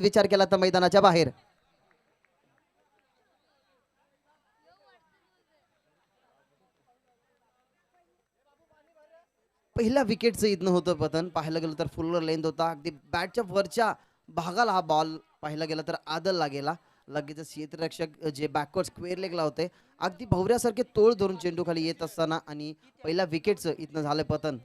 विचार केला तर मैदानाच्या बाहेर. पहिल्या विकेटचं इथनं होतं पतन. पाहायला गेलं तर फुल लेंथ होता, अगदी बॅटच्या वरच्या भागाला हा बॉल पाहायला गेला तर आदलला गेला. लगेच क्षेत्ररक्षक जे बॅकवर्ड स्क्वेअर लेगला होते, अगदी भवऱ्यासारखे तोळ धरून चेंडू खाली येत असताना आणि पहिल्या विकेटचं इथनं झालं पतन.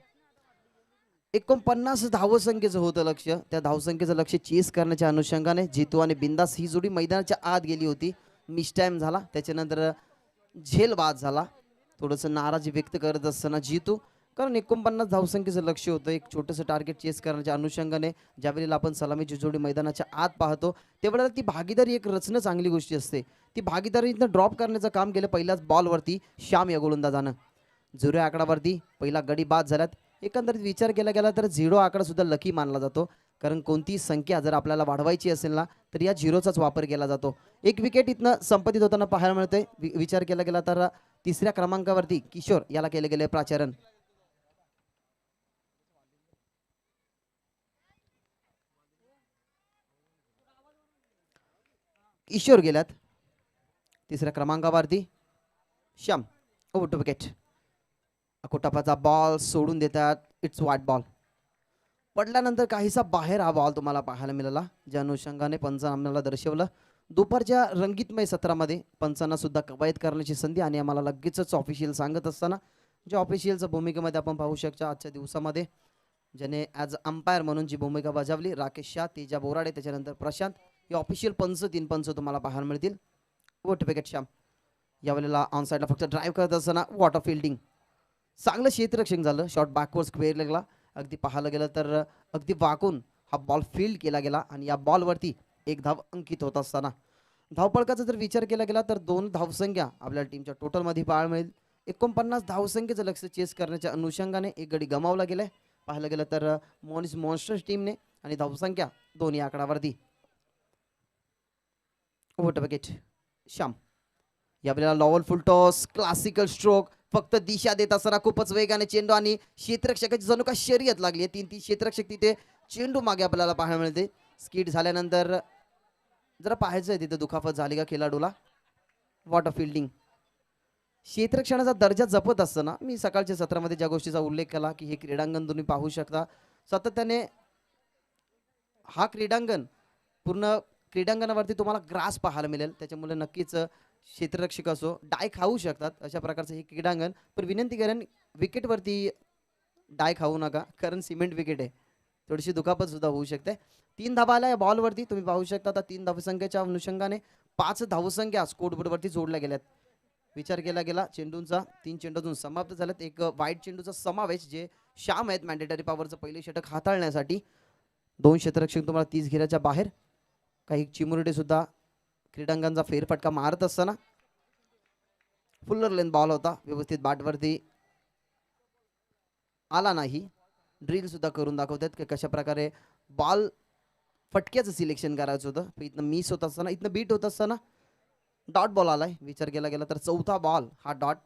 49 धावसंख्येचं होतं लक्ष. त्या धावसंख्येचं लक्ष चेस करण्याच्या अनुषंगाने जितू आणि बिंदास ही जोडी मैदानाच्या आत गेली होती. मिस टाइम झाला, त्याच्यानंतर झेल बाद झाला. थोडंसं नाराजी व्यक्त करत असताना जितू, कारण 49 धावसंख्येचं लक्ष होतं. एक छोटंसं टार्गेट चेस करण्याच्या अनुषंगाने ज्यावेळेला आपण सलामीची जोडी मैदानाच्या आत पाहतो त्यावेळेला ती भागीदारी एक रचणं चांगली गोष्टी असते. ती भागीदारी इथनं ड्रॉप करण्याचं काम केलं पहिल्याच बॉलवरती श्याम या गोलंदाजानं. जुऱ्या आकडावरती पहिला गडी बाद झाल्यात. एकंदरीत विचार केला गेला तर 0 आकडा सुद्धा लकी मानला जातो, कारण कोणतीही संख्या जर आपल्याला वाढवायची असेल ना तर या 0चाच वापर केला जातो. एक विकेट इथनं संपादित होताना पाहायला मिळते. विचार केला गेला तर तिसऱ्या क्रमांकावरती किशोर याला केले गेले प्राचारण. किशोर गेल्यात तिसऱ्या क्रमांकावरती. Shyam over to wicket. अकोटापाचा बॉल सोडून देतात. इट्स वाईट बॉल. पडल्यानंतर काहीसा बाहेर हा बॉल तुम्हाला पाहायला मिळाला, ज्या अनुषंगाने पंचांना आम्हाला दर्शवलं. दुपारच्या रंगीतमय सत्रामध्ये पंचांना सुद्धा कवायत करण्याची संधी आणि आम्हाला लगेचच ऑफिशियल सांगत असताना ज्या ऑफिशियलच्या भूमिकेमध्ये आपण पाहू शकता आजच्या दिवसामध्ये ज्याने ॲज अंपायर म्हणून जी भूमिका बजावली, राकेश शाह, तेजा बोराडे, त्याच्यानंतर प्रशांत, हे ऑफिशियल पंच 3 पंच तुम्हाला पाहायला मिळतील. Vote wicket Shyam. यावेळेला ऑन साईडला फक्त ड्राईव्ह करत असताना वॉटर फिल्डिंग, चांगलं क्षेत्ररक्षण झालं. शॉट बॅकवर्ड स्क्वेअर लेगला अगदी पाहायला गेलं तर अगदी वाकून हा बॉल फील्ड केला गेला आणि या बॉलवरती एक धाव अंकित होत असताना धावपळकाचा जर विचार केला गेला तर 2 धावसंख्या आपल्या टीमच्या टोटलमध्ये पाहायला मिळेल. 49 धावसंख्येचं लक्ष चेस करण्याच्या अनुषंगाने एक गडी गमावला गेलाय पाहायला गेलं तर मॉनिस मॉन्स्टर्स टीमने, आणि धावसंख्या दोन्ही आकडावरती. Over wicket Shyam. यावेळेला लॉवल फुल टॉस, क्लासिकल स्ट्रोक, फक्त दिशा देत असताना खूपच वेगाने चेंडू आणि क्षेत्ररक्षकाची जणू का शर्यत लागली आहे. 3 क्षेत्ररक्षक तिथे चेंडू मागे आपल्याला पाहायला मिळते. स्किट झाल्यानंतर जरा पाहायचं आहे तिथे दुखापत झाली का खेळाडूला. Water fielding. क्षेत्ररक्षणाचा दर्जा जपत असताना मी सकाळच्या सत्रामध्ये ज्या गोष्टीचा उल्लेख केला की हे क्रीडांगण तुम्ही पाहू शकता सातत्याने हा क्रीडांगण पूर्ण क्रीडांगणावरती तुम्हाला ग्रास पाहायला मिळेल, त्याच्यामुळे नक्कीच क्षेत्ररक्षक असो डाय खाऊ शकतात अशा प्रकारचं हे क्रीडांगण. पण विनंती करेन विकेटवरती डाय खाऊ नका, कारण सिमेंट विकेट आहे, थोडीशी दुखापत सुद्धा होऊ शकते. 3 धावा आल्या या बॉलवरती तुम्ही पाहू शकता. आता 3 धावसंख्येच्या अनुषंगाने 5 धावसंख्या स्कोरबोर्डवरती जोडल्या गेल्यात. विचार केला गेला चेंडूंचा 3 चेंडूतून समाप्त झाल्यात. एक वाईट चेंडूचा समावेश जे श्याम आहेत मॅन्डेटरी पॉवरचं पहिले षटक हाताळण्यासाठी. 2 क्षेत्ररक्षक तुम्हाला 30 घेऱ्याच्या बाहेर. काही चिमुरडे सुद्धा क्रीडांगणचा फेरफटका मारत असताना फुल्लर लेन बॉल होता, व्यवस्थित बॅटवरती आला नाही. ड्रिल सुद्धा करून दाखवतात की कशा प्रकारे बॉल फटक्याचं सिलेक्शन करायचं होतं. इथनं मिस होत असताना इथनं बीट होत असताना डॉट बॉल आलाय. विचार केला गेला तर 4था बॉल हा डॉट.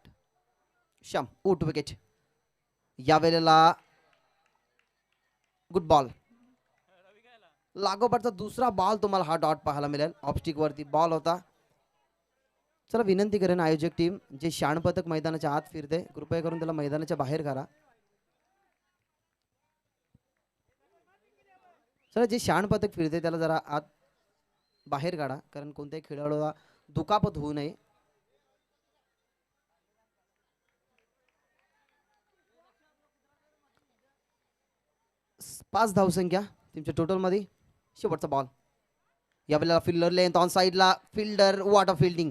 Shyam out wicket. यावेळेला गुड बॉल. लागोपाठचा दुसरा बॉल तुम्हाला हा डॉट पाहायला मिळेल. ऑफस्टिक वरती बॉल होता. चला विनंती करेन आयोजक टीम जे शाणपथक मैदानाच्या आत फिरते कृपया करून त्याला मैदानाच्या बाहेर करा. चला जे शाणपथक फिरते त्याला जरा आत बाहेर काढा, कारण कोणत्याही खेळाडूला दुखापत होऊ नये. पाच धावसंख्या टीमच्या टोटलमध्ये. शेवटचा बॉल. यावेळेला फिल्डर लेंथ ऑन साईडला फिल्डर वॉटर फिल्डिंग.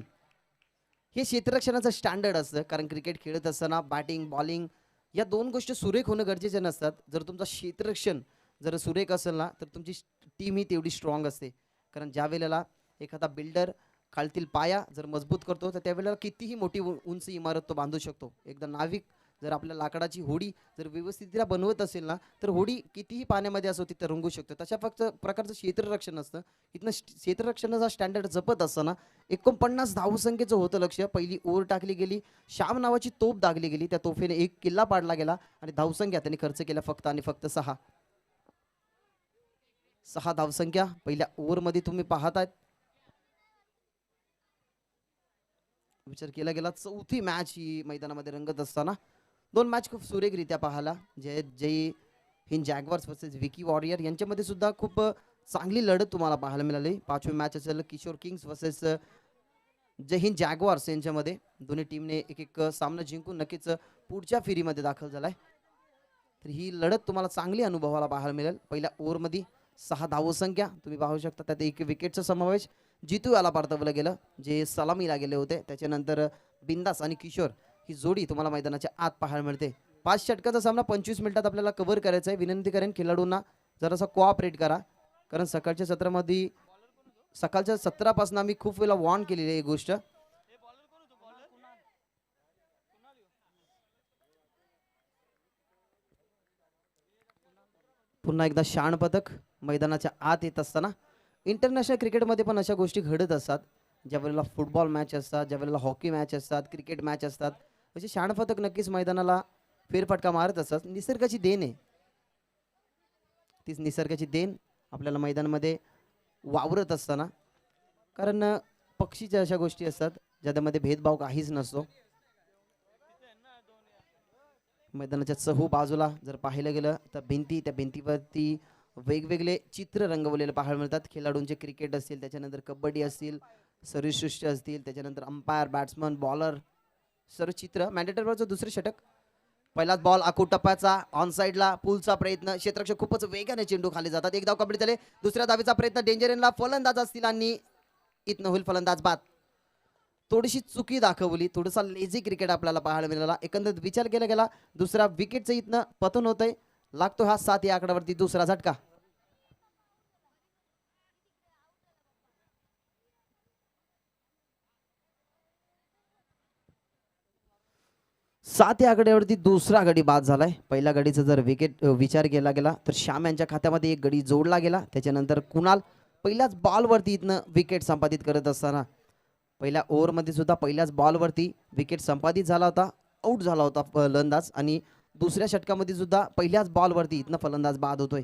हे क्षेत्ररक्षणाचं स्टँडर्ड असतं, कारण क्रिकेट खेळत असताना बॅटिंग बॉलिंग या 2 गोष्टी सुरेख होणं गरजेचे नसतात. जर तुमचं क्षेत्ररक्षण जर सुरेख असेल ना तर तुमची टीम ही तेवढी स्ट्रॉंग असते. कारण ज्या वेळेला एखादा बिल्डर खालतील पाया जर मजबूत करतो तर त्यावेळेला कितीही मोठी उंच इमारत तो बांधू शकतो. एकदा नाविक जर आपल्या लाकडाची होडी जर व्यवस्थितरित्या बनवत असेल ना तर होडी कितीही पाण्यामध्ये असो तिथे रंगू शकतो. तशा फक्त प्रकारचं क्षेत्ररक्षण असतं. इथनं क्षेत्ररक्षणाचा स्टँडर्ड जपत असताना 49 धावसंख्येचं होतं लक्ष. पहिली ओव्हर टाकली गेली, श्याम नावाची तोफ दागली गेली, त्या तोफेने 1 किल्ला पाडला गेला आणि धावसंख्या त्यांनी खर्च केल्या फक्त आणि फक्त 6. 6 धावसंख्या पहिल्या ओव्हरमध्ये तुम्ही पाहतायत. विचार केला गेला चौथी मॅच ही मैदानामध्ये रंगत असताना 2 मॅच खूप सुरेखरित्या पाहायला. जय हिंद जॅग्वार्स वर्सेस विकी वॉरियर यांच्यामध्ये सुद्धा खूप चांगली लढत तुम्हाला पाहायला मिळाली. 5वी मॅच असेल किशोर किंग्स वर्सेस जय हिंद जॅग्वार्स यांच्यामध्ये दोन्ही टीमने एक एक सामना जिंकून नक्कीच पुढच्या फेरीमध्ये दाखल झालाय. तर ही लढत तुम्हाला चांगली अनुभवाला पाहायला मिळेल. पहिल्या ओव्हरमध्ये 6 धावसंख्या तुम्ही पाहू शकता. त्यात एक विकेटचा समावेश जितू याला परतवलं गेलं जे सलामीला गेले होते. त्याच्यानंतर बिंदास आणि किशोर ही जोडी तुम्हाला मैदानाच्या आत पाहायला मिळते. 5 षटकाचा सामना 25 मिनिटात आपल्याला कव्हर करायचा आहे. विनंती करेन खेळाडूंना जरासा कोऑपरेट करा, कारण सकाळच्या सत्रामध्ये सकाळच्या सत्रापासून आम्ही खूप वेळा वॉर्न केलेली आहे ही गोष्ट. पुन्हा एकदा शाण पदक मैदानाच्या आत येत असताना इंटरनॅशनल क्रिकेटमध्ये पण अशा गोष्टी घडत असतात. ज्या वेळेला फुटबॉल मॅच असतात, ज्या वेळेला हॉकी मॅच असतात, क्रिकेट मॅच असतात, असे शाण पदक नक्कीच मैदानाला फेरफटका मारत असतात. निसर्गाची देण आहे. तीच निसर्गाची देण आपल्याला मैदानामध्ये वावरत असताना, कारण पक्षीच्या अशा गोष्टी असतात ज्यामध्ये भेदभाव काहीच नसतो. मैदानाच्या चहू बाजूला जर पाहिलं गेलं तर भिंती, त्या भिंतीवरती वेगवेगळे चित्र रंगवलेले पाहायला मिळतात. खेळाडूंचे क्रिकेट असतील, त्याच्यानंतर कबड्डी असतील, सरीसृष्टी असतील, त्याच्यानंतर अंपायर, बॅट्समन, बॉलर, सर्व चित्र. मॅन्डेटरीवरचं दुसरे षटक. पहिलाच बॉल आकुटप्प्याचा ऑन साईडला, पुलचा प्रयत्न, क्षेत्ररक्षक खूपच वेगाने चेंडू खाली जातात. एक धाव कंप्लीट झाले. दुसऱ्या धावेचा प्रयत्न डेंजर एंडला फलंदाज असतील आणि इथनं होईल फलंदाज बाद. थोडीशी चुकी दाखवली, थोडासा लेझी क्रिकेट आपल्याला पाहायला मिळाला. एकंदरीत विचार केला गेला दुसऱ्या विकेटचं इथनं पतन होतंय. लागतो हा 7 या आकड्यावरती दुसरा झटका. 7 या आकड्यावरती दुसरा गडी बाद झालाय. पहिल्या गडीचा जर विकेट विचार केला गेला तर श्याम यांच्या खात्यामध्ये एक गडी जोडला गेला. त्याच्यानंतर कुणाल पहिल्याच बॉलवरती इथनं विकेट संपादित करत असताना पहिल्या ओव्हरमध्ये सुद्धा पहिल्याच बॉलवरती विकेट संपादित झाला होता, आऊट झाला होता फलंदाज. आणि दुसऱ्या षटकामध्ये सुद्धा पहिल्याच बॉलवरती इथनं फलंदाज बाद होतोय.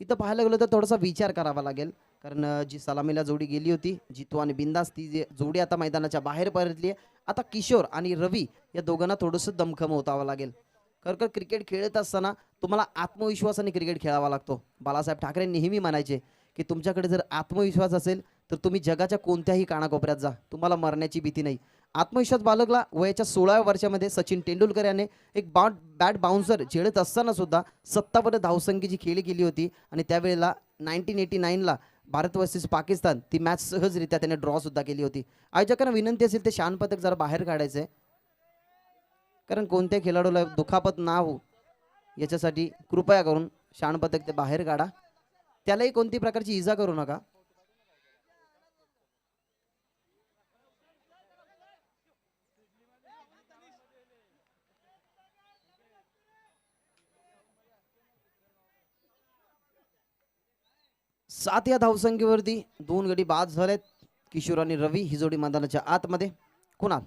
इथं पाहायला गेलं तर थोडासा विचार करावा लागेल, कारण जी सलामीला जोडी गेली होती जितू आणि बिंदास, ती जोडी आता मैदानाच्या बाहेर परतली आहे. आता किशोर आणि रवी या दोघांना थोडंसं दमखम होतावं लागेल. खरं क्रिकेट खेळत असताना तुम्हाला आत्मविश्वासाने क्रिकेट खेळावा लागतो. बाळासाहेब ठाकरे नेहमी म्हणायचे की तुमच्याकडे जर आत्मविश्वास असेल तर तुम्ही जगाच्या कोणत्याही कानाकोपऱ्यात जा, तुम्हाला मरण्याची भीती नाही. आत्मविश्वास बाळगला. वयाच्या 16व्या वर्षामध्ये सचिन तेंडुलकर याने एक बॅट बाउन्सर झेलत असताना सुद्धा 57 धावसंख्येची खेळी केली होती. आणि त्यावेळेला 1989ला भारत वर्सेस पाकिस्तान ती मॅच सहजरित्या त्याने ड्रॉ सुद्धा केली होती. आयोजकांना विनंती असेल ते शान पदक जरा बाहेर काढायचंय, कारण कोणत्या खेळाडूला दुखापत ना हो याच्यासाठी कृपया करून शान पदक ते बाहेर काढा. त्यालाही कोणती प्रकारची इजा करू नका. सात या धावसंख्येवरती 2 गडी बाद झालेत. किशोर आणि रवी ही जोडी मैदानाच्या आतमध्ये. कुणाल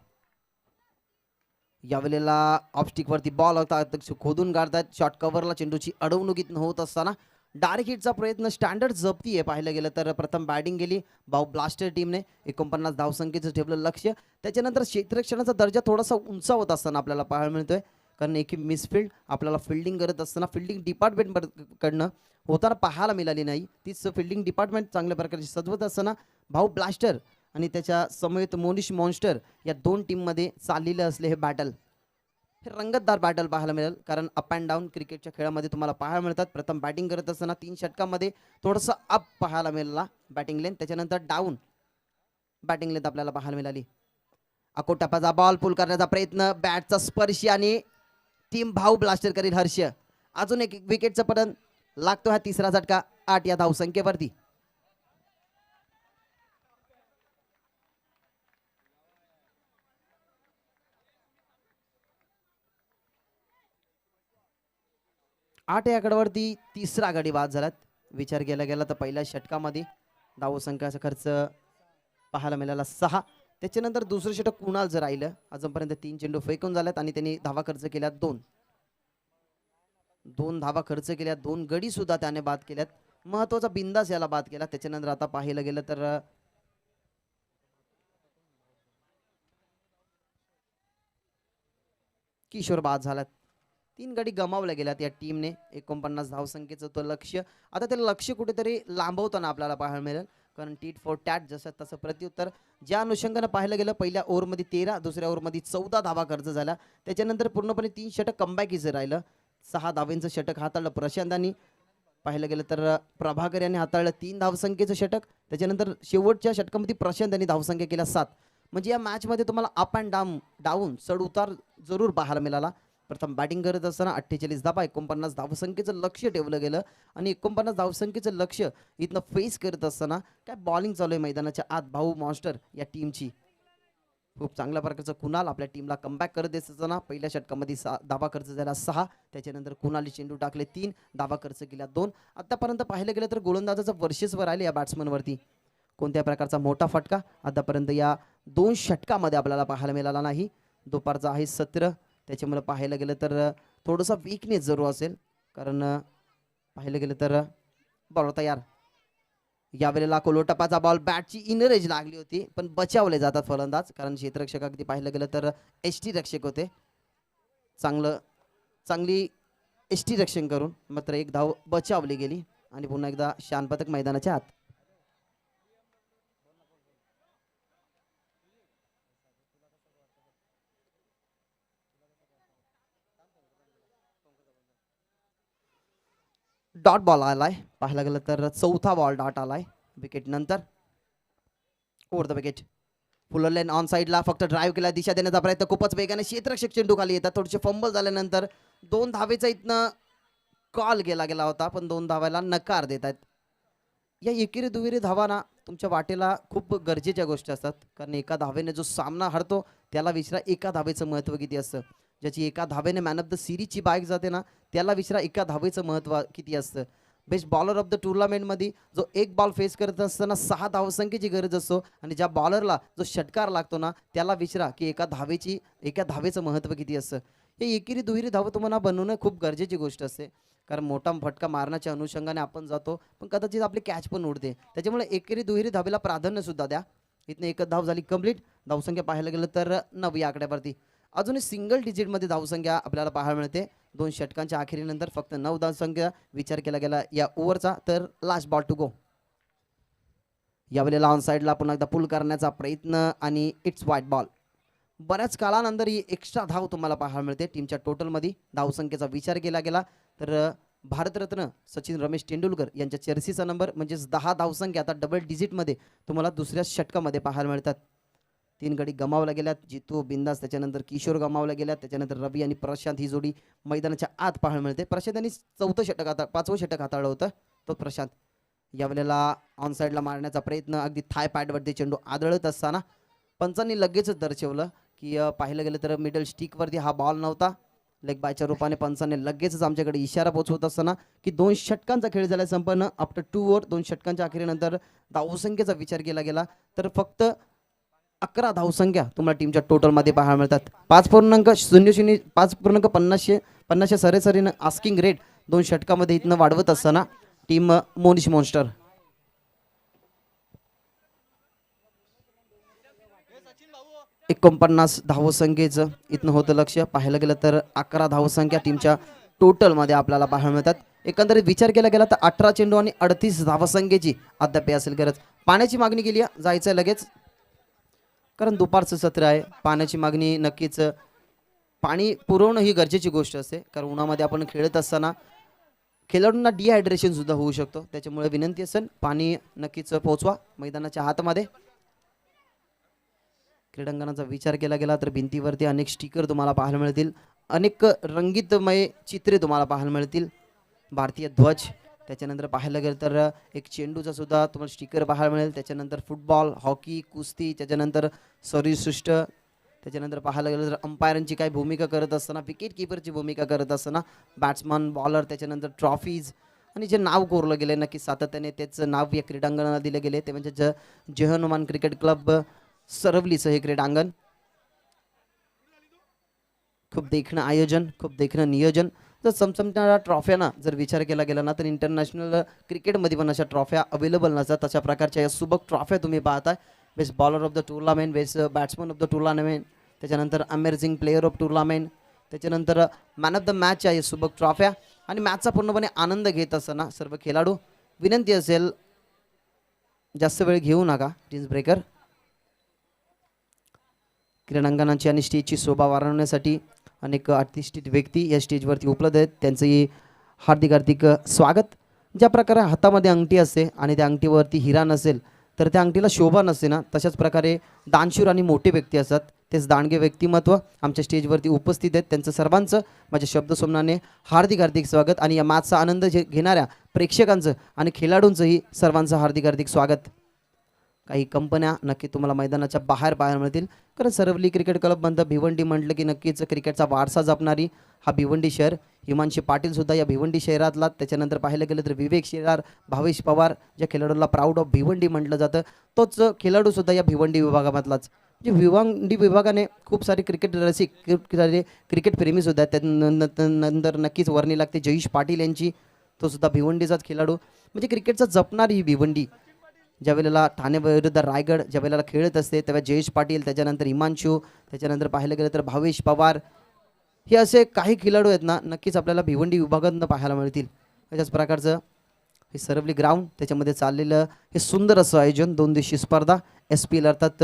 यावेळेला ऑफस्टिक वरती बॉल होता, खोदून काढतात. शॉर्ट कव्हरला चेंडूची अडवणूक होत असताना डायरेक्ट हिटचा प्रयत्न स्टँडर्ड जप्ती आहे. पाहिलं गेलं तर प्रथम बॅटिंग केली भाऊ ब्लास्टर टीमने. 49 धावसंख्येचं ठेवलं लक्ष्य. त्याच्यानंतर क्षेत्ररक्षणाचा दर्जा थोडासा उंचावत असताना आपल्याला पाहायला मिळतोय, कारण एक मिसफिल्ड आपल्याला फिल्डिंग करत असताना फिल्डिंग डिपार्टमेंट कडनं होताना पाहायला मिळाली नाही. तीच फिल्डिंग डिपार्टमेंट चांगल्या प्रकारे सजवत असताना भाऊ ब्लास्टर आणि त्याच्या समवेत मोनिश मॉन्स्टर या 2 टीममध्ये चाललेलं असले हे बॅटल, हे रंगतदार बॅटल पाहायला मिळेल. कारण अप अँड डाऊन क्रिकेटच्या खेळामध्ये तुम्हाला पाहायला मिळतात. प्रथम बॅटिंग करत असताना 3 षटकामध्ये थोडंसं अप पाहायला मिळाला बॅटिंग लेन, त्याच्यानंतर डाऊन बॅटिंग लेन आपल्याला पाहायला मिळाली. अकोटप्पाचा बॉल पुल करण्याचा प्रयत्न, बॅटचा स्पर्श आणि टीम भाऊ ब्लास्टर करील हर्ष. अजून एक विकेटचं पतन. लागतो हा तिसरा झटका 8 या धावसंख्येवरती. आठ या आकड्यावरती तिसरा गडी बाद झालात. विचार केला गेला तर पहिल्या षटकामध्ये धावसंख्याचा खर्च पाहायला मिळाला 6. त्याच्यानंतर दुसरं षटक कुणाल जर राहिलं. अजूनपर्यंत 3 चेंडू फेकून झाल्यात आणि त्यांनी धावा खर्च केल्या 2 धावा खर्च केल्या. 2 गडी सुद्धा त्याने बाद केल्यात. महत्वाचा बिंदास याला बाद केला. त्याच्यानंतर आता पाहिलं गेलं तर किशोर बाद झालात. 3 गडी गमावल्या गेल्यात या टीमने. 49 धावसंख्येचं तो लक्ष्य, आता ते लक्ष्य कुठेतरी लांबवताना आपल्याला पाहायला मिळेल. कारण टीट फॉर टॅट जसं तसं प्रत्युत्तर. ज्या अनुषंगानं पाहिलं गेलं पहिल्या ओव्हरमध्ये 13, दुसऱ्या ओव्हरमध्ये 14 धावा खर्च झाला. त्याच्यानंतर पूर्णपणे 3 षटक कमबॅक राहिलं. 6 धावेंचं षटक हाताळलं प्रशांतांनी. पाहिलं गेलं तर प्रभाकर यांनी हाताळलं 3 धावसंख्येचं षटक. त्याच्यानंतर शेवटच्या षटकामध्ये प्रशांत यांनी धावसंख्या केल्या 7. म्हणजे या मॅचमध्ये तुम्हाला अप अँड डाऊन चढ उतार जरूर पाहायला मिळाला. प्रथम बॅटिंग करत असताना 48 धावा, 49 धावसंख्येचं लक्ष्य ठेवलं गेलं आणि 49 धावसंख्येचं लक्ष्य इथनं फेस करत असताना काय बॉलिंग चालू आहे मैदानाच्या आत. भाऊ मॉन्स्टर या टीमची खूप चांगल्या प्रकारचं कुणाल आपल्या टीमला कमबॅक करत देत असताना पहिल्या षटकामध्ये धावा खर्च झाला 6. त्याच्यानंतर कुणाली चेंडू टाकले 3, धावा खर्च केल्या 2. आतापर्यंत पाहिलं गेलं तर गोलंदाजाचं वर्चस्व राहिले या बॅट्समनवरती. कोणत्या प्रकारचा मोठा फटका आतापर्यंत या 2 षटकामध्ये आपल्याला पाहायला मिळाला नाही. दुपारचा आहे सत्र, त्याच्यामुळे पाहायला गेलं तर थोडंसं वीकनेस जरूर असेल. कारण पाहिलं गेलं तर बॉल तयार. यावेळेला कोलोटपाचा बॉल बॅटची इनर एज लागली होती पण बचावले जातात फलंदाज. कारण क्षेत्ररक्षक अगदी पाहिलं गेलं तर एसटी रक्षक होते. चांगली एसटी रक्षण करून मात्र एक धाव बचावली गेली आणि पुन्हा एकदा शान पथक मैदानाच्या आत. डॉट बॉल आलाय. पाहायला गेलं तर 4था बॉल डॉट आलाय विकेट नंतर. Over the wicket Fuller lane on साईडला फक्त ड्राईव्ह केला, दिशा देण्याचा प्रयत्न खूपच वेगाने क्षेत्ररक्षक चेंडू खाली येतात. थोडेसे फंबल झाल्यानंतर 2 धावेचा इथनं कॉल गेला होता पण 2 धावायला नकार देत आहेत. या एकेरी दुहेरी धावाना तुमच्या वाटेला खूप गरजेच्या गोष्टी असतात. कारण एका धावेने जो सामना हरतो त्याला विचारा एका धावेचं महत्त्व किती असतं. ज्याची एका धावेने मॅन ऑफ द सिरीजची बाईक जाते ना त्याला विचारा एका धावेचं महत्त्व किती असतं. बेस्ट बॉलर ऑफ द टुर्नामेंटमध्ये जो एक बॉल फेस करत असताना 6 धावसंख्येची गरज असतो आणि ज्या बॉलरला जो षटकार लागतो ना त्याला विचारा की एका धावेचं महत्त्व किती असतं. हे एकेरी दुहेरी धाव तुम्हाला बनवणं खूप गरजेची गोष्ट असते. कारण मोठा फटका मारण्याच्या अनुषंगाने आपण जातो पण कदाचित आपली कॅच पण उडते. त्याच्यामुळे एकेरी दुहेरी धावेला प्राधान्य सुद्धा द्या. इथनं एकच धाव झाली कंप्लीट. धावसंख्या पाहायला गेलं तर 9 या आकड्यावरती. अजूनही सिंगल डिजिटमध्ये धावसंख्या आपल्याला पाहायला मिळते. 2 षटकांच्या अखेरीनंतर फक्त 9 धावसंख्या विचार केला गेला या ओव्हरचा. तर लास्ट बॉल टू गो. यावेळेला ऑन साईडला पुन्हा एकदा पुल करण्याचा प्रयत्न आणि इट्स व्हाईट बॉल. बऱ्याच काळानंतर ही एक्स्ट्रा धाव तुम्हाला पाहायला मिळते. टीमच्या टोटलमध्ये धावसंख्येचा विचार केला गेला तर भारतरत्न सचिन रमेश तेंडुलकर यांच्या जर्सीचा नंबर म्हणजेच 10 धावसंख्या आता डबल डिजिटमध्ये तुम्हाला दुसऱ्या षटकामध्ये पाहायला मिळतात. 3 गडी गमावल्या गेल्यात. जितू बिंदास, त्याच्यानंतर किशोर गमावल्या गेल्यात. त्याच्यानंतर रवी आणि प्रशांत ही जोडी मैदानाच्या आत पाहायला मिळते. प्रशांत यांनी 4थं षटक 5वं षटक हाताळलं होतं तो प्रशांत. यावेळेला ऑन साईडला मारण्याचा प्रयत्न अगदी थाय पॅडवरती चेंडू आदळत असताना पंचांनी लगेचच दर्शवलं की पाहिलं गेलं तर मिडल स्टिकवरती हा बॉल नव्हता. लेग बायच्या रूपाने पंचांनी लगेचच आमच्याकडे इशारा पोहोचवत असताना की 2 षटकांचा खेळ झाला संपन्न. आफ्टर 2 ओव्हर 2 षटकांच्या अखेरीनंतर धावसंख्येचा विचार केला गेला तर फक्त 11 धावसंख्या तुम्हाला टीमच्या टोटलमध्ये पाहायला मिळतात. 5.00 5.50 सरासरीनं आस्किंग रेट 2 षटकामध्ये इथनं वाढवत असताना टीम मोनिश मॉन्स्टर. एकोणपन्नास धावसंख्येचं इथनं होतं लक्ष. पाहायला गेलं तर 11 धावसंख्या टीमच्या टोटलमध्ये आपल्याला पाहायला मिळतात. एकंदरीत विचार केला गेला तर 18 चेंडू आणि 38 धावसंख्येची अद्याप असेल गरज. पाण्याची मागणी केली आहे, जायचं आहे लगेच कारण दुपारचं सत्र आहे. पाण्याची मागणी नक्कीच, पाणी पुरवणं ही गरजेची गोष्ट असते. कारण उन्हामध्ये आपण खेळत असताना खेळाडूंना डिहायड्रेशन सुद्धा होऊ शकतो. त्याच्यामुळे विनंती असेल पाणी नक्कीच पोहोचवा मैदानाच्या आतमध्ये. क्रीडांगणाचा विचार केला गेला तर भिंतीवरती अनेक स्टिकर तुम्हाला पाहायला मिळतील. अनेक रंगीतमय चित्रे तुम्हाला पाहायला मिळतील. भारतीय ध्वज, त्याच्यानंतर पाहायला गेलं तर एक चेंडूचा सुद्धा तुम्हाला स्टिकर पाहायला मिळेल. त्याच्यानंतर फुटबॉल, हॉकी, कुस्ती, त्याच्यानंतर सरीसृष्ट, त्याच्यानंतर पाहायला गेलं तर अंपायरांची काय भूमिका करत असताना, विकेट किपरची भूमिका करत असताना, बॅट्समन, बॉलर, त्याच्यानंतर ट्रॉफीज आणि जे नाव कोरलं गेले नक्की सातत्याने त्याचं नाव या क्रीडांगणाला दिले गेले ते म्हणजे जहनुमान क्रिकेट क्लब सरवलीचं हे क्रीडांगण. खूप देखणं आयोजन, खूप देखणं नियोजन. जर चमचमणाऱ्या ट्रॉफ्यांना जर विचार केला गेला ना तर इंटरनॅशनल क्रिकेटमध्ये पण अशा ट्रॉफ्या अवेलेबल नसतात. तशा प्रकारच्या या सुबक ट्रॉफ्या तुम्ही पाहताय. Best bowler of the tournament, best batsman of the tournament, त्याच्यानंतर अमेझिंग प्लेयर ऑफ टुर्नामेंट, त्याच्यानंतर मॅन ऑफ द मॅच आहे सुबक ट्रॉफ्या. आणि मॅचचा पूर्णपणे आनंद घेत असताना सर्व खेळाडू विनंती असेल जास्त वेळ घेऊ नका. टीन्स ब्रेकर क्रीडांगणाची आणि स्टेजची शोभा वाढवण्यासाठी अनेक प्रतिष्ठित व्यक्ती या स्टेजवरती उपलब्ध आहेत. त्यांचंही हार्दिक हार्दिक स्वागत. ज्या प्रकारे हातामध्ये अंगठी असते आणि त्या अंगठीवरती हिरा नसेल तर त्या अंगठीला शोभा नसते ना, तशाच प्रकारे दानशूर आणि मोठे व्यक्ती असतात. तेच दांडगे व्यक्तिमत्व आमच्या स्टेजवरती उपस्थित आहेत. त्यांचं सर्वांचं माझ्या शब्दसोमनाने हार्दिक हार्दिक स्वागत. आणि या मॅचचा आनंद घेणाऱ्या प्रेक्षकांचं आणि खेळाडूंचंही सर्वांचं हार्दिक हार्दिक स्वागत. काही कंपन्या नक्की तुम्हाला मैदानाच्या बाहेर पाहायला मिळतील. कारण सरवली क्रिकेट क्लब म्हणतं भिवंडी म्हटलं की नक्कीच क्रिकेटचा वारसा जपणारी हा भिवंडी शहर. हिमांशी पाटील सुद्धा या भिवंडी शहरातला. त्याच्यानंतर पाहायला गेलं तर विवेक शेलार, भावेश पवार, ज्या खेळाडूला प्राऊड ऑफ भिवंडी म्हटलं जातं तोच खेळाडूसुद्धा या भिवंडी विभागामधलाच. म्हणजे भिवंडी विभागाने खूप सारे क्रिकेट रसिक, क्रिकेट प्रेमीसुद्धा आहेत. त्यानंतर नक्कीच वर्णी लागते जयेश पाटील यांची, तो सुद्धा भिवंडीचाच खेळाडू. म्हणजे क्रिकेटचा जपणारी ही भिवंडी. ज्या वेळेला ठाणे विरुद्ध रायगड ज्या वेळेला खेळत असते तेव्हा जयेश पाटील, त्याच्यानंतर हिमांशू, त्याच्यानंतर पाहायला गेलं तर भावेश पवार, हे असे काही खेळाडू आहेत ना, नक्कीच आपल्याला भिवंडी विभागातून पाहायला मिळतील. अशाच प्रकारचं हे सरवली ग्राउंड, त्याच्यामध्ये चाललेलं हे सुंदर असं आयोजन, 2 दिवसीय स्पर्धा SPL अर्थात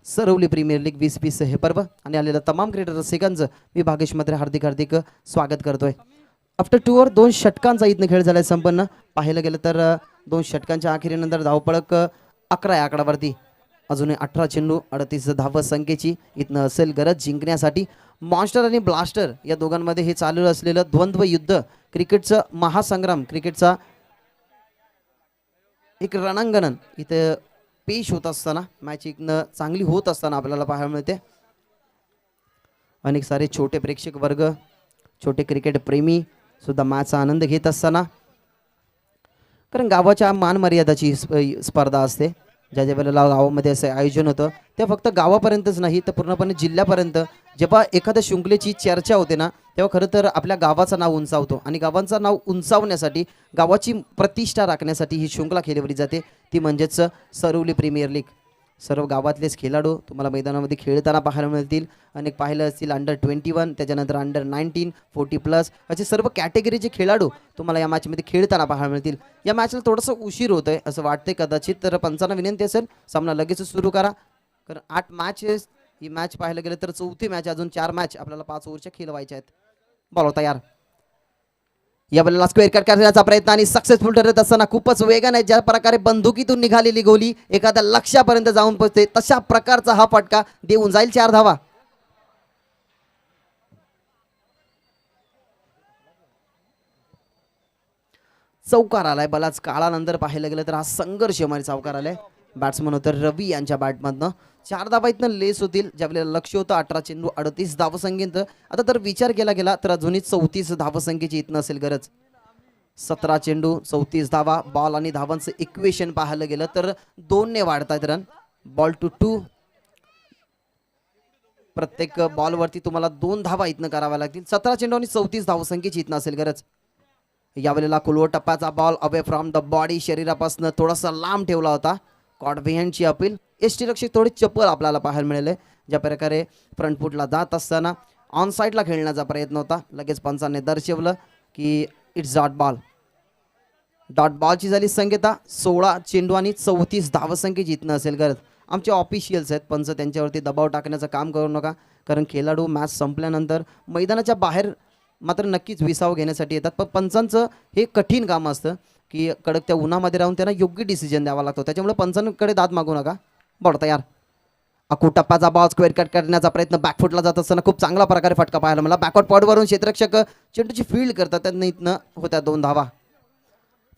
सरवली प्रीमियर लीग 2020 हे पर्व. आणि आलेल्या तमाम क्रिकेट रसिकांचं मी भागेश मात्रे हार्दिक हार्दिक स्वागत करतोय. आफ्टर 2 ओव्हर 2 षटकांचा इथनं खेळ झालाय संपन्न. पाहायला गेलं तर 2 षटकांच्या अखेरीनंतर धावपळक 11 या आकडावरती. अजूनही 18 चेंडू 38 धाव संख्येची इथनं असेल गरज जिंकण्यासाठी. मॉन्स्टर आणि ब्लास्टर या दोघांमध्ये हे चालू असलेलं द्वंद्व युद्ध, क्रिकेटचं महासंग्राम, क्रिकेटचा एक रणांगण इथं पेश होत असताना, मॅच इथनं चांगली होत असताना आपल्याला पाहायला मिळते. अनेक सारे छोटे प्रेक्षक वर्ग, छोटे क्रिकेट प्रेमी सुद्धा मॅचचा आनंद घेत असताना. कारण गावाच्या मान मर्यादाची स्पर्धा असते. ज्या ज्या वेळेला गावामध्ये असं आयोजन होतं ते फक्त गावापर्यंतच नाही तर पूर्णपणे जिल्ह्यापर्यंत. जेव्हा एखाद्या शृंखलेची चर्चा होते ना तेव्हा खरं तर आपल्या गावाचं नाव उंचावतो. आणि गावाचं नाव उंचावण्यासाठी, गावाची प्रतिष्ठा राखण्यासाठी ही शृंखला खेळवली जाते, ती म्हणजेच सरवली प्रीमियर लीग. सर्व गावातलेच खेळाडू तुम्हाला मैदानामध्ये खेळताना पाहायला मिळतील. अनेक पाहिलं असतील अंडर 21, त्याच्यानंतर अंडर 19, 40+ असे सर्व कॅटेगरीचे खेळाडू तुम्हाला या मॅचमध्ये खेळताना पाहायला मिळतील. या मॅचला थोडंसं उशीर होत आहे असं वाटतंय कदाचित, तर पंचांना विनंती असेल सामना लगेच सुरू करा. कारण 8 मॅचेस, ही मॅच पाहायला गेलं तर 4थी मॅच, अजून 4 मॅच आपल्याला 5 ओव्हरच्या खेळवायच्या आहेत. बॉल तयार. या बॉलला स्क्वेअर कट करण्याचा प्रयत्न आणि सक्सेसफुल ठरत असताना खूपच वेगाने ज्या प्रकारे बंदुकीतून निघालेली गोली एखाद्या लक्ष्यापर्यंत जाऊन पोहोचते तशा प्रकारचा हा फटका देऊन जाईल 4 धावा. चौकार आलाय बलाच काळानंतर पाहायला गेलं तर हा संघर्षमारी चौकार आलाय. बॅट्समन होतं रवी यांच्या बॅटमधनं. 4 धावा इथनं लेस होतील. ज्यावेळेला लक्ष होतं 18 चेंडू 38 धावसंख्येचं. आता तर विचार केला गेला तर अजूनही 34 धावसंख्येची इथनं असेल गरज. 17 चेंडू 34 धावा. बॉल आणि धावांचं इक्वेशन पाहायला गेलं तर 2 ने वाढतायत रन. Ball to 2. प्रत्येक बॉलवरती तुम्हाला 2 धावा इथनं कराव्या लागतील. 17 चेंडू आणि 34 धावसंख्येची इथनं असेल गरज. यावेळेला कुलवर टप्प्याचा ball away from the body, शरीरापासून थोडासा लांब ठेवला होता. कॉडव्हेंटची अपील. एसटी रक्षक थोडी चप्पल आपल्याला पाहायला मिळाले. ज्या प्रकारे फ्रंट फुटला जात असताना ऑन साईडला खेळण्याचा प्रयत्न होता. लगेच पंचांनी दर्शवलं की इट्स डॉट बॉल. डॉट बॉलची झाली संख्यता 16 चेंडू आणि 34 धावसंख्येची इथनं असेल गरज. आमचे ऑफिशियल्स आहेत पंच, त्यांच्यावरती दबाव टाकण्याचं काम करू नका. कारण खेळाडू मॅच संपल्यानंतर मैदानाच्या बाहेर मात्र नक्कीच विसाव घेण्यासाठी येतात. पण पंचांचं हे कठीण काम असतं की कडक त्या उन्हामध्ये राहून त्यांना योग्य डिसिजन द्यावा लागतो. त्याच्यामुळे पंचांकडे दाद मागू नका. बॉल तयार. अकू टप्प्याचा बॉल स्क्वेअर कट करण्याचा प्रयत्न बॅकफुटला जात असताना खूप चांगला प्रकारे फटका पाहायला मला. बॅकवर्ड पॉडवरून क्षेत्ररक्षक चेंडूची फील्ड करतात. त्यांना इथनं होत्या 2 धावा.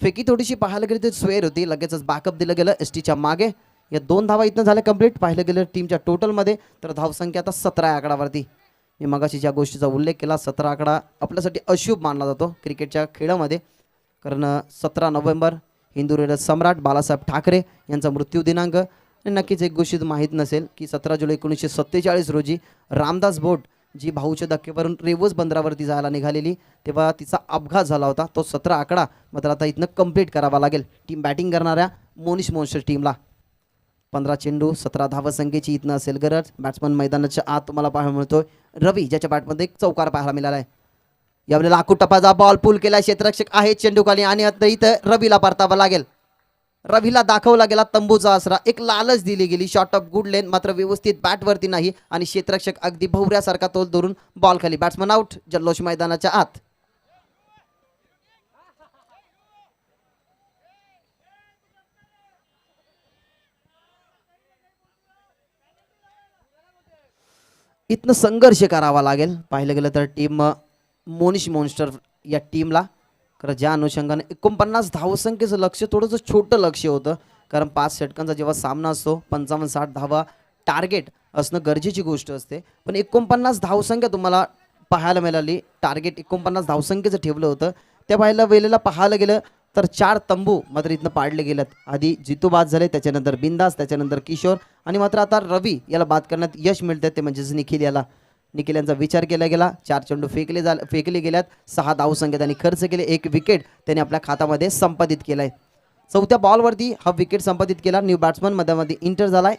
फेकी थोडीशी पाहायला गेली तर स्वेअर होती. लगेचच बॅकअप दिलं गेलं एसटीच्या मागे. या 2 धावा इथनं झाल्या कंप्लीट. पाहिलं गेलं टीमच्या टोटलमध्ये तर धावसंख्या आता 17 या आकडावरती. मी मगाशी ज्या गोष्टीचा उल्लेख केला 17 आकडा आपल्यासाठी अशुभ मानला जातो क्रिकेटच्या खेळामध्ये. कारण 17 नोव्हेंबर हिंदू हृदय सम्राट बाळासाहेब ठाकरे यांचा मृत्यू दिनांक. आणि नक्कीच एक गोष्ट माहीत नसेल की 17 जुलै 1947 रोजी रामदास बोट जी भाऊच्या धक्केवरून रेवस बंदरावरती जायला निघालेली तेव्हा तिचा अपघात झाला होता. तो 17 आकडा मात्र आता इथनं कंप्लीट करावा लागेल टीम बॅटिंग करणाऱ्या मोनिश मोन्स्टर टीमला. 15 चेंडू 17 धावसंख्येची इथनं असेल गरज. बॅट्समन मैदानाच्या आत तुम्हाला पाहायला मिळतोय रवी, ज्याच्या बॅटमध्ये एक चौकार पाहायला मिळाला आहे. यावेळेला टप्पाचा बॉल पुल केला, क्षेत्ररक्षक आहे चेंडू खाली आणि आता इथं रवीला परतावा लागेल. रवीला दाखवला गेला तंबूचा आसरा, एक लालच दिली गेली. शॉट ऑफ गुड लेन मात्र व्यवस्थित बॅटवरती नाही आणि क्षेत्ररक्षक अगदी भोवऱ्यासारखा तोल धरून बॉल खाली. Batsman out. जल्लोष मैदानाच्या आत. इथनं संघर्ष करावा लागेल पाहिलं गेलं तर टीम मोनिश मॉन्स्टर या टीमला. कारण ज्या अनुषंगाने 49 धावसंख्येचं लक्ष थोडंसं छोटं लक्ष होतं, कारण 5 षटकांचा जेव्हा सामना असतो 55-60 धावा टार्गेट असणं गरजेची गोष्ट असते. पण 49 धावसंख्या तुम्हाला पाहायला मिळाली. टार्गेट 49 धावसंख्येचं ठेवलं होतं. त्या पाहायला वेळेला पाहायला गेलं तर 4 तंबू मात्र इथनं पाडले गेलेत. आधी जितू बाद झाले, त्याच्यानंतर बिंदास, त्याच्यानंतर किशोर आणि मात्र आता रवी याला बाद करण्यात यश मिळतं ते म्हणजेच निखिल याला. निखिल यांचा विचार केला गेला. 4 चेंडू फेकले गेल्यात. 6 धावसंख्या त्यांनी खर्च केले. 1 विकेट त्यांनी आपल्या खात्यामध्ये संपादित केलाय. 4थ्या बॉलवरती हा विकेट संपादित केला. न्यू बॅट्समन मध्ये इंटर झालाय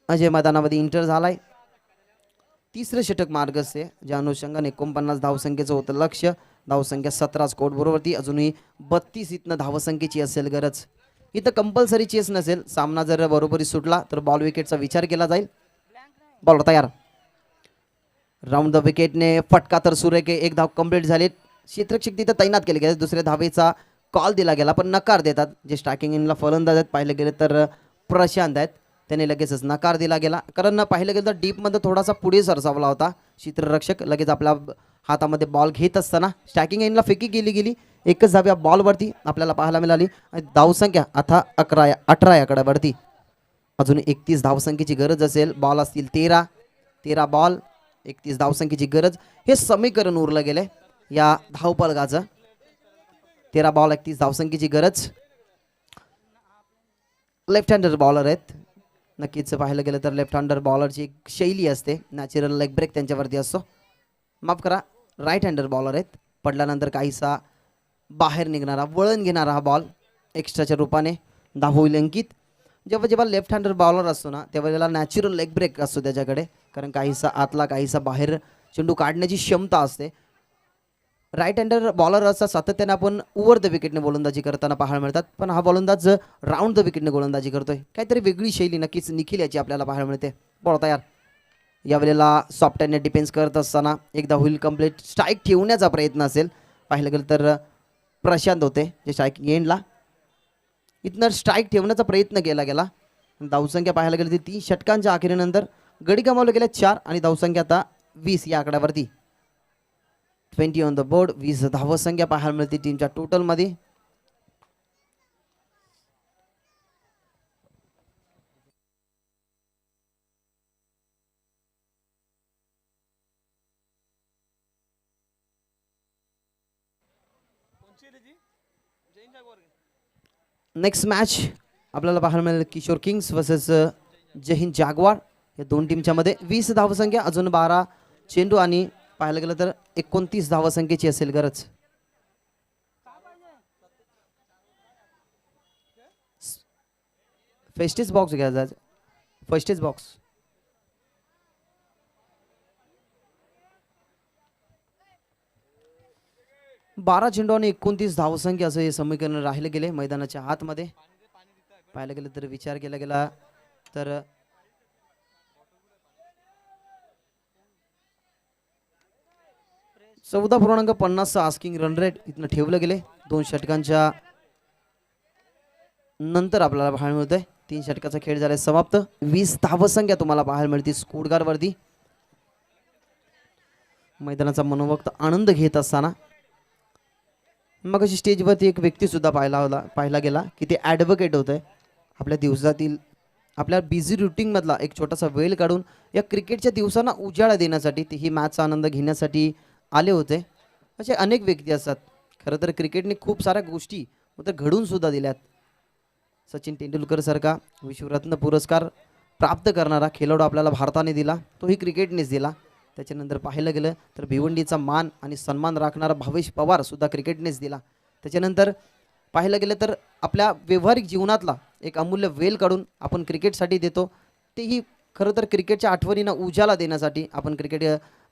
अजय मैदानामध्ये इंटर झालाय. 3रं षटक मार्गस्थ आहे, ज्या अनुषंगाने 49 धावसंख्येचं होतं लक्ष. धावसंख्या 17 स्कोर बरोबरती अजूनही 32 इथनं धावसंख्येची असेल गरज. इथं कंपल्सरी चेस नसेल. सामना जर बरोबरी सुटला तर बॉल विकेटचा विचार केला जाईल. बॉल तयार. राऊंड द विकेटने फटका तर सुरेख. 1 धाव कंप्लीट झाली. क्षेत्ररक्षक तिथं तैनात केले गेले. दुसऱ्या धावेचा कॉल दिला गेला पण नकार देतात जे स्ट्रायकिंग इनला फलंदाज आहेत. पाहिलं गेलं तर प्रशांत आहेत, त्याने लगेचच नकार दिला गेला. कारण पाहिलं गेलं तर डीपमध्ये थोडासा पुढे सरसावला होता क्षेत्ररक्षक. लगेच आपल्या हातामध्ये बॉल घेत असताना स्ट्रायकिंग इनला फेकी गेली. एकच धाव या बॉलवरती आपल्याला पाहायला मिळाली. धावसंख्या आता 18 आकड्यावरती. अजून 31 धावसंख्येची गरज असेल. बॉल असतील 13 बॉल 31 धावसंख्येची गरज. हे समीकरण उरलं गेले या धावपळगाचं. 13 बॉल 31 धावसंख्येची गरज. लेफ्ट हँडर बॉलर आहेत. नक्कीच पाहायला गेलं तर लेफ्ट हँडर बॉलरची एक शैली असते, नॅचरल लेग ब्रेक त्यांच्यावरती असतो. माफ करा, राईट हँडर बॉलर आहेत. पडल्यानंतर काहीसा बाहेर निघणारा वळण घेणारा हा बॉल एक्स्ट्राच्या रूपाने धाव होईल अंकित. जेव्हा लेफ्ट हँडर बॉलर असतो ना त्यावेळेला नॅचरल लेग ब्रेक असतो त्याच्याकडे, कारण काहीसा आतला काहीसा बाहेर चेंडू काढण्याची क्षमता असते. राईट हँडर बॉलर असता सातत्याने आपण ओव्हर द विकेटने गोलंदाजी करताना पाहायला मिळतात, पण हा गोलंदाज राऊंड द विकेटने गोलंदाजी करतोय. काहीतरी वेगळी शैली नक्कीच निखिल याची आपल्याला पाहायला मिळते. बॉल तयार. यावेळेला सॉफ्ट हँडने डिफेन्स करत असताना एकदा होईल कंप्लीट. स्ट्राईक ठेवण्याचा प्रयत्न असेल. पाहिलं गेलं तर प्रशांत होते जे स्ट्राईकिंग एंडला. इथनं स्ट्राईक ठेवण्याचा प्रयत्न केला गेला. धावसंख्या पाहायला गेली ती 3 षटकांच्या अखेरीनंतर गडी गमावले गेले 4 आणि धावसंख्या आता 20 या आकड्यावरती. 20 ऑन द बोर्ड. 20 धावसंख्या पाहायला मिळते टीमच्या टोटलमध्ये. नेक्स्ट मॅच आपल्याला पाहायला मिळेल किशोर किंग्स वर्सेस जय हिंद जागवार. या दोन टीमच्या मध्ये 20 धावसंख्या अजून 12 चेंडू आणि पाहायला गेलं तर 29 धावसंख्येची असेल गरज. फर्स्टेज बॉक्स घ्यायचा. फर्स्टेज बॉक्स. बारा चेंडू आणि 29 धावसंख्या असं हे समीकरण राहिले गेले मैदानाच्या आतमध्ये. पाहायला गेलं तर विचार केला गेला तर 14.50 आस्किंग रन रेट इथनं ठेवलं गेले. 2 षटकांच्या नंतर आपल्याला पाहायला मिळतंय 3 षटकाचा खेळ झालाय समाप्त. 20 धावसंख्या तुम्हाला पाहायला मिळते स्कोरगार वरती. मैदानाचा मनोभक्त आनंद घेत असताना मग अशी स्टेजवरती एक व्यक्ती सुद्धा पाहिला गेला की ते ॲडव्होकेट होते. आपल्या दिवसातील आपल्या बिझी रुटीन मधला एक छोटासा वेळ काढून या क्रिकेटच्या दिवसांना उजाळा देण्यासाठी ही मॅचचा आनंद घेण्यासाठी आले होते. असे अनेक व्यक्ती असतात. खरं तर क्रिकेटने खूप साऱ्या गोष्टी घडून सुद्धा दिल्यात. सचिन तेंडुलकर सारखा विश्वरत्न पुरस्कार प्राप्त करणारा खेळाडू आपल्याला भारताने दिला, तोही क्रिकेटनेच दिला. त्याच्यानंतर पाहायला गेलं तर भिवंडीचा मान आणि सन्मान राखणारा भावेश पवार सुद्धा क्रिकेटनेच दिला. त्याच्यानंतर पाहायला गेलं तर आपल्या व्यावहारिक जीवनातला एक अमूल्य वेल काढून आपण क्रिकेटसाठी देतो, तेही खरं तर क्रिकेटच्या आठवणींना उजाला देण्यासाठी आपण क्रिकेट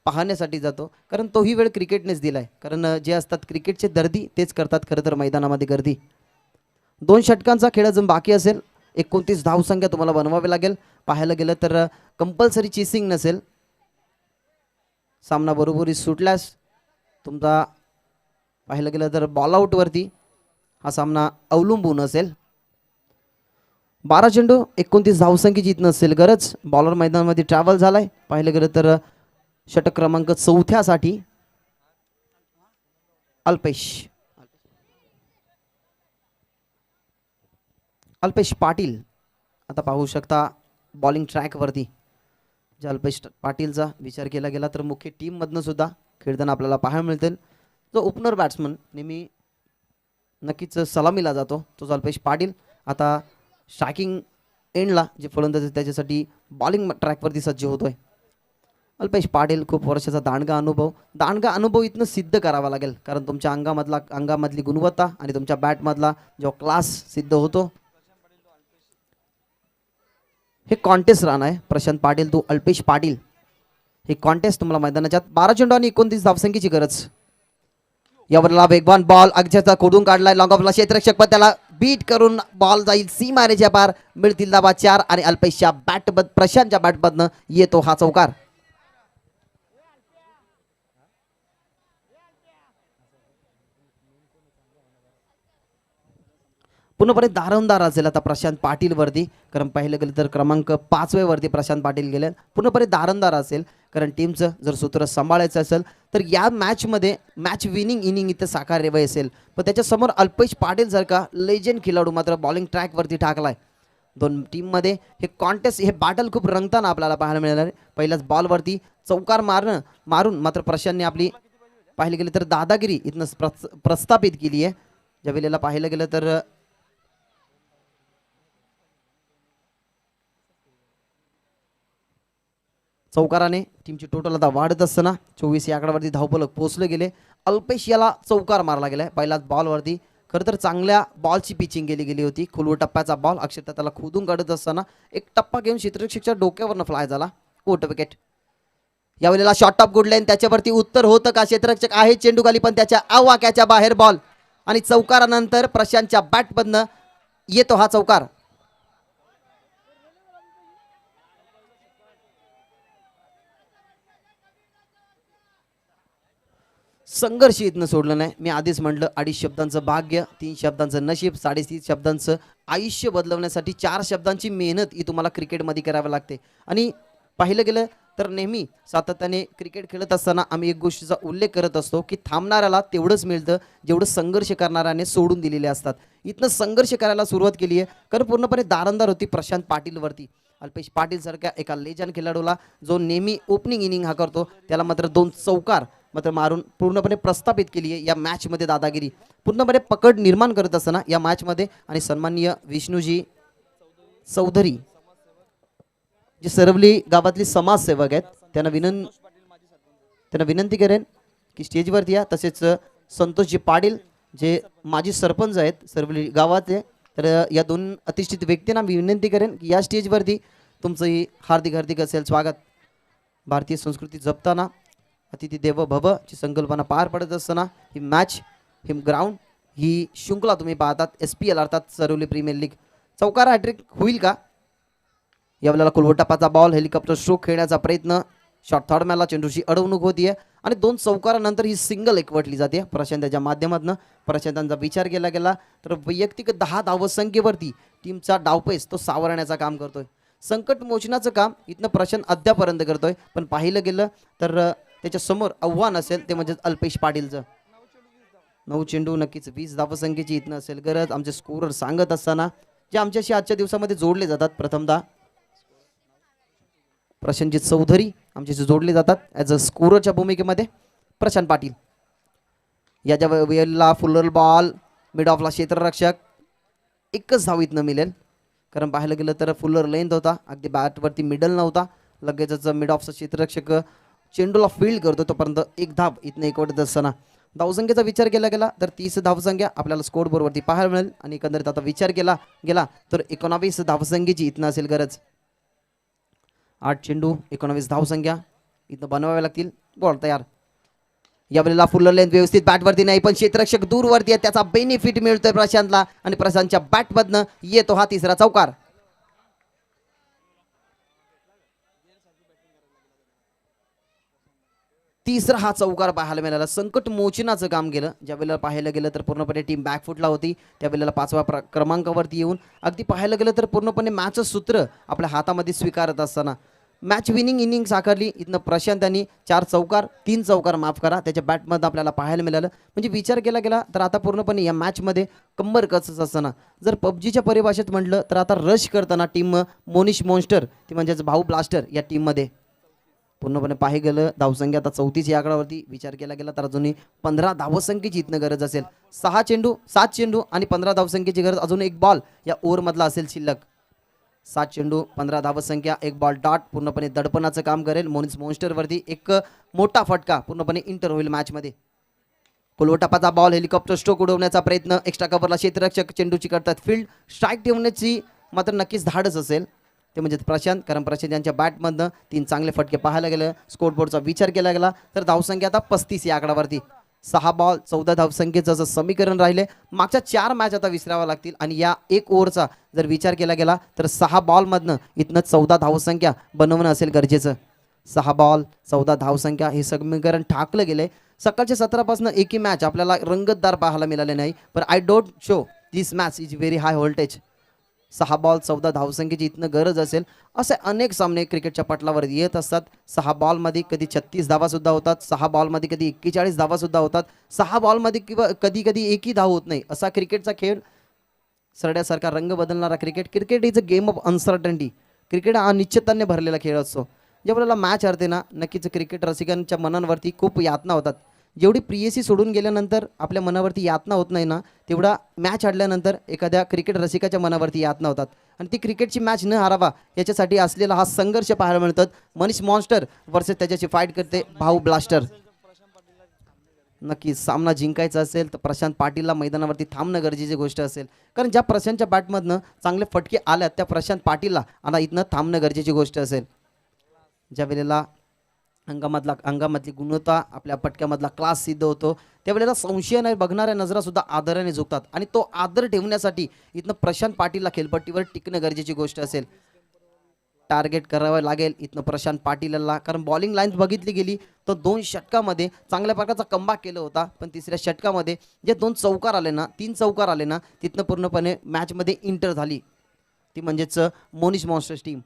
पाहण्यासाठी जातो. कारण तोही वेळ क्रिकेटनेच दिला आहे. कारण जे असतात क्रिकेटचे दर्दी तेच करतात खरं तर मैदानामध्ये गर्दी. 2 षटकांचा खेळ अजून बाकी असेल. 29 धावसंख्या तुम्हाला बनवावी लागेल. पाहायला गेलं तर कंपल्सरी चेसिंग नसेल. सामना बरोबरी सुटल्यास तुमचा पाहायला गेलं तर बॉल आउटवरती हा सामना अवलंबून असेल. 12 चेंडू 29 धावसंख्येची इथं नसेल गरज. बॉलर मैदानामध्ये ट्रॅव्हल झालाय. पाहिलं गेलं तर षटक क्रमांक 4थ्या साठी अल्पेश पाटील आता पाहू शकता बॉलिंग ट्रॅकवरती. ज्या अल्पेश पाटीलचा विचार केला गेला तर मुख्य टीममधनं सुद्धा खेळताना आपल्याला पाहायला मिळतील. जो ओपनर बॅट्समन नेहमी नक्कीच सलामीला जातो तो अल्पेश पाटील. आता स्ट्रायकिंग एंडला जे फलंदाज त्याच्यासाठी बॉलिंग ट्रॅकवरती सज्ज होतोय. अल्पेश पाटील खूप वर्षाचा दांडगा अनुभव इथनं सिद्ध करावा लागेल. कारण तुमच्या अंगामधली गुणवत्ता आणि तुमच्या बॅटमधला जो क्लास सिद्ध होतो. हे कॉन्टेस्ट रान आहे. प्रशांत पाटील तो अल्पेश पाटील हे कॉन्टेस्ट तुम्हाला मैदानाच्या 12 चेंडू आणि 29 धावसंख्येची गरज. यावरला वेगवान बॉल अगच्याचा खोडून काढलाय. लॉंग ऑफला क्षेत्ररक्षक पण त्याला बीट करून बॉल जाईल सीमारेच्या पार. मिळतील धावा 4 आणि अल्पेशच्या प्रशांतच्या बॅटमधनं येतो हा चौकार. पूर्णपणे दारोमदार असेल आता प्रशांत पाटील वरती. कारण पाहिलं गेलं तर क्रमांक 5 वरती प्रशांत पाटील गेले. पूर्णपणे दारोमदार असेल कारण टीमचं जर सूत्र सांभाळायचं असेल तर या मॅचमध्ये मॅच विनिंग इनिंग इथं साकारले असेल. पण त्याच्यासमोर अल्पेश पाटील सारखा लेजंड खेळाडू मात्र बॉलिंग ट्रॅकवरती टाकलाय. दोन टीममध्ये हे कॉन्टेस्ट हे बॅटल खूप रंगताना आपल्याला पाहायला मिळणार आहे. पहिल्याच बॉलवरती चौकार मारून मात्र प्रशांतने आपली पाहिलं गेलं तर दादागिरी इथनं प्रस्थापित केली आहे. ज्या वेळेला पाहिलं गेलं तर चौकाराने टीमची टोटल आता वाढत असताना 24 या आकड्यावरती धावफलक पोहोचले गेले. अल्पेश याला चौकार मारला गेलाय पहिल्याच बॉलवरती. खरं तर चांगल्या बॉलची पिचिंग गेली होती. खोलवर टप्प्याचा बॉल अक्षरशः त्याला खोदून काढत असताना एक टप्पा घेऊन क्षेत्ररक्षकच्या डोक्यावरनं फ्लाय झाला. Caught wicket. यावेळेला शॉर्ट टॉप गुड लाईन त्याच्यावरती उत्तर होतं का? क्षेत्ररक्षक आहे चेंडू खाली पण त्याच्या आवाक्याच्या बाहेर बॉल आणि चौकारानंतर प्रशांतच्या बॅटमधनं येतो हा चौकार. संघर्ष इथनं सोडलं नाही. मी आधीच म्हटलं 2.5 शब्दांचं भाग्य, 3 शब्दांचं नशीब, 3.5 शब्दांचं आयुष्य बदलवण्यासाठी 4 शब्दांची मेहनत ही तुम्हाला क्रिकेटमध्ये करावी लागते. आणि पाहिलं गेलं तर नेहमी सातत्याने क्रिकेट खेळत असताना आम्ही एक गोष्टीचा उल्लेख करत असतो की थांबणाऱ्याला तेवढंच मिळतं जेवढं संघर्ष करणाऱ्याने सोडून दिलेले असतात. इथनं संघर्ष करायला सुरुवात केली आहे. कारण पूर्णपणे दारंदार होती प्रशांत पाटीलवरती. अल्पेश पाटील सारख्या एका लेजंड खेळाडूला जो नेहमी ओपनिंग इनिंग हा करतो त्याला मात्र 2 चौकार मात्र मारून पूर्णपणे प्रस्थापित केली आहे या मॅचमध्ये. दादागिरी पूर्णपणे पकड निर्माण करत असताना या मॅचमध्ये. आणि सन्माननीय विष्णूजी चौधरी जे सरवली गावातली समाजसेवक आहेत त्यांना विनंती करेन की स्टेजवरती या. तसेच संतोषजी पाटील जे माजी सरपंच आहेत सरवली गावाचे. तर या 2 अतिष्ठित व्यक्तींना मी विनंती करेन की या स्टेजवरती तुमचंही हार्दिक असेल स्वागत. भारतीय संस्कृती जपताना अतिथी देव भव ची संकल्पना पार पडत असताना ही मॅच ही ग्राउंड ही शृंखला तुम्ही पाहतात. SPL अर्थात सरवली प्रीमियर लीग. चौकार हॅट्रिक होईल का? यावेळेला कुलवटापाचा बॉल हेलिकॉप्टर स्ट्रोक खेळण्याचा प्रयत्न. शॉर्ट थर्ड मॅनला चेंडूची अडवणूक होतीये आणि 2 चौकारानंतर ही सिंगल एकवटली जाते प्रशांतच्या माध्यमातून. प्रशांतांचा विचार केला गेला तर वैयक्तिक 10 धावसंख्येवरती टीमचा डावपेच तो सावरण्याचं काम करतोय. संकट मोचण्याचं काम इथनं प्रशांत अद्यापर्यंत करतोय. पण पाहिलं गेलं तर त्याच्या समोर आव्हान असेल ते म्हणजे अल्पेश पाटीलचं. 9 चेंडू नक्कीच 20 धावसंख्येची इथनं असेल गरज. आमचे स्कोरर सांगत असताना जे आमच्याशी आजच्या दिवसामध्ये जोडले जातात. प्रथमतः प्रशांतजी चौधरी आमच्याशी जोडले जातात ॲज अ स्कोररच्या भूमिकेमध्ये. प्रशांत पाटील याच्या वेळेला फुलर बॉल मिड ऑफला क्षेत्ररक्षक. एकच धाव इथनं मिळेल कारण पाहायला गेलं तर फुलर लेंथ होता, अगदी बॅटवरती मिडल नव्हता. लगेचच मिड ऑफचा क्षेत्ररक्षक चेंडूला फील्ड करतो तोपर्यंत एक धाव इथनं एकवटत असताना धावसंख्येचा विचार केला गेला तर 30 धावसंख्या आपल्याला स्कोर बोर्डवरती पाहायला मिळेल. आणि एकंदरीत आता विचार केला गेला तर 19 धावसंख्येची इथनं असेल गरज. 8 चेंडू 19 धावसंख्या इथं बनवाव्या लागतील. बॉल तयार. यावेळेला फुल लेंथ व्यवस्थित बॅटवरती नाही, पण क्षेत्ररक्षक दूरवरती आहे, त्याचा बेनिफिट मिळतोय प्रशांतला आणि प्रशांतच्या बॅटमधनं येतो हा तिसरा चौकार. तिसरा हा चौकार पाहायला मिळाला. संकट मोचनाचं काम केलं. ज्या वेळेला पाहायला गेलं तर पूर्णपणे टीम बॅकफुटला होती, त्यावेळेला 5व्या क्रमांकावरती येऊन अगदी पाहायला गेलं तर पूर्णपणे मॅचचं सूत्र आपल्या हातामध्ये स्वीकारत असताना मॅच विनिंग इनिंग साकारली. इथनं प्रशांत यांनी 4 चौकार 3 चौकार माफ करा त्याच्या बॅटमध्ये आपल्याला पाहायला मिळालं. म्हणजे विचार केला गेला तर आता पूर्णपणे या मॅचमध्ये कंबर कसं असताना जर पबजीच्या परिभाषेत म्हटलं तर आता रश करताना टीम मोनिश मॉन्स्टर ती म्हणजेच भाऊ ब्लास्टर या टीममध्ये पूर्णपणे पाहे गेलं. धावसंख्या आता 34 या आकड्यावरती विचार केला गेला तर अजूनही 15 धावसंख्येची इथनं गरज असेल. 7 चेंडू आणि 15 धावसंख्येची गरज. अजून एक बॉल या ओव्हरमधला असेल शिल्लक. 7 चेंडू 15 धावसंख्या, एक बॉल डॉट पूर्णपणे दडपणाचं काम करेल. मोनिस मॉन्स्टरवरती एक मोठा फटका पूर्णपणे इंटर होईल मॅचमध्ये. कोलवटापाचा बॉल हेलिकॉप्टर स्ट्रोक उडवण्याचा प्रयत्न. एक्स्ट्रा कव्हरला क्षेत्ररक्षक चेंडूची करतात फील्ड. स्ट्राईक ठेवण्याची मात्र नक्कीच धाडच असेल ते म्हणजे प्रशांत, कारण प्रशांत यांच्या बॅटमधनं 3 चांगले फटके पाहायला गेले. स्कोरबोर्डचा विचार केला गेला तर धावसंख्या आता 35 या आकड्यावरती. 6 बॉल 14 धावसंख्येचं जर समीकरण राहिले. मागच्या 4 मॅच आता विसराव्या लागतील आणि या 1 ओव्हरचा जर विचार केला गेला तर 6 बॉलमधनं इथनं 14 धावसंख्या बनवणं असेल गरजेचं. 6 बॉल 14 धावसंख्या हे समीकरण ठाकलं गेले. सकाळच्या 17 पासून एकही मॅच आपल्याला रंगतदार पाहायला मिळाले नाही, पण I don't show this match is very high voltage. 6 ball 14 धावसंख्येची इथनं गरज असेल. असे अनेक सामने क्रिकेटच्या पटलावर येत असतात. 6 बॉलमध्ये कधी 36 धावा सुद्धा होतात, 6 बॉलमध्ये कधी 41 धावा सुद्धा होतात, 6 बॉलमध्ये किंवा कधी कधी एकही धाव होत नाही. असा क्रिकेटचा खेळ, सरड्यासारखा रंग बदलणारा cricket. Cricket is a game of uncertainty. Cricket हा अनिश्चितताने भरलेला खेळ असतो. ज्यावेळेला मॅच हरते ना, नक्कीच क्रिकेट रसिकांच्या मनांवरती खूप यातना होतात. जेवढी प्रियसी सोडून गेल्यानंतर आपल्या मनावरती यातना होत नाही ना, तेवढा मॅच हरल्यानंतर एखाद्या क्रिकेट रसिकाच्या मनावरती यातना होतात. आणि ती क्रिकेटची मॅच न हरावा याच्यासाठी असलेला हा संघर्ष पाहायला मिळतात. मनीष मॉन्स्टर वर्सेस त्याच्याशी फाईट करते भाऊ ब्लास्टर. नक्की सामना जिंकायचा असेल तर प्रशांत पाटीलला मैदानावरती थांबणं गरजेची गोष्ट असेल, कारण ज्या प्रशांतच्या बॅटमधनं चांगले फटके आल्यात त्या प्रशांत पाटीलला आता इथनं थांबणं गरजेची गोष्ट असेल. ज्या वेळेला अंगामधली गुणवत्ता आपल्या पटक्यामधला क्लास सिद्ध होतो त्यावेळेला संशयाने बघणाऱ्या नजरा सुद्धा आदराने झुकतात. आणि तो आदर ठेवण्यासाठी इथनं प्रशांत पाटीलला खेळपट्टीवर टिकणं गरजेची गोष्ट असेल. टार्गेट करावं लागेल इथनं प्रशांत पाटीलला, कारण बॉलिंग लाईन्स बघितली गेली तर 2 षटकामध्ये चांगल्या प्रकारचा कमबॅक केला होता, पण तिसऱ्या षटकामध्ये जे 2 चौकार आले ना, 3 चौकार आले ना, तिथनं पूर्णपणे मॅचमध्ये इंटर झाली ती म्हणजेच मोनिश मॉन्स्टर्स टीम.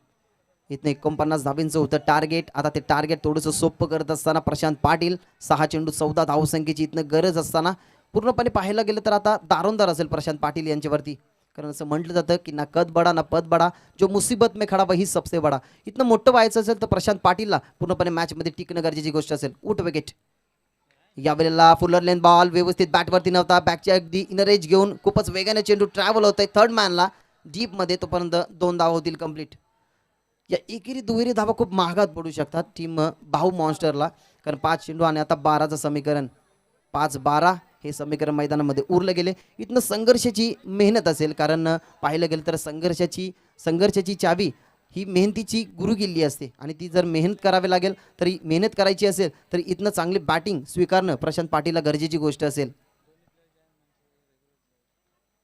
इथनं 49 धाबींचं होतं टार्गेट. आता ते टार्गेट थोडंसं सोपं करत असताना प्रशांत पाटील 6 चेंडू 14 धावसंख्येची इथनं गरज असताना पूर्णपणे पाहायला गेलं तर आता दारोंदार असेल प्रशांत पाटील यांच्यावरती. कारण असं म्हटलं जातं की ना कद बडा ना पद बडा, जो मुसीबत में खडा वही सबसे बडा. इथनं मोठं व्हायचं असेल तर प्रशांत पाटीलला पूर्णपणे मॅचमध्ये टिकणं गरजेची गोष्ट असेल. उठ विकेट. यावेळेला फुलर लेन बॉल व्यवस्थित बॅटवरती नव्हता. बॅकच्या अगदी इनर एज घेऊन खूपच वेगाने चेंडू ट्रॅव्हल होत आहे थर्ड मॅनला डीपमध्ये. तोपर्यंत 2 धावा होतील कंप्लीट. या एकेरी दुहेरी धावा खूप महागात पडू शकतात टीम भाऊ मॉन्स्टरला, कारण 5 चेंडू आणि आता 12चं समीकरण. 5-12 हे समीकरण मैदानामध्ये उरलं गेले. इथनं संघर्षाची मेहनत असेल, कारण पाहिलं गेलं तर संघर्षाची चावी ही मेहनतीची गुरुकिल्ली असते. आणि ती जर मेहनत करावी लागेल तरी मेहनत करायची असेल तर इथनं चांगली बॅटिंग स्वीकारणं प्रशांत पाटीलला गरजेची गोष्ट असेल.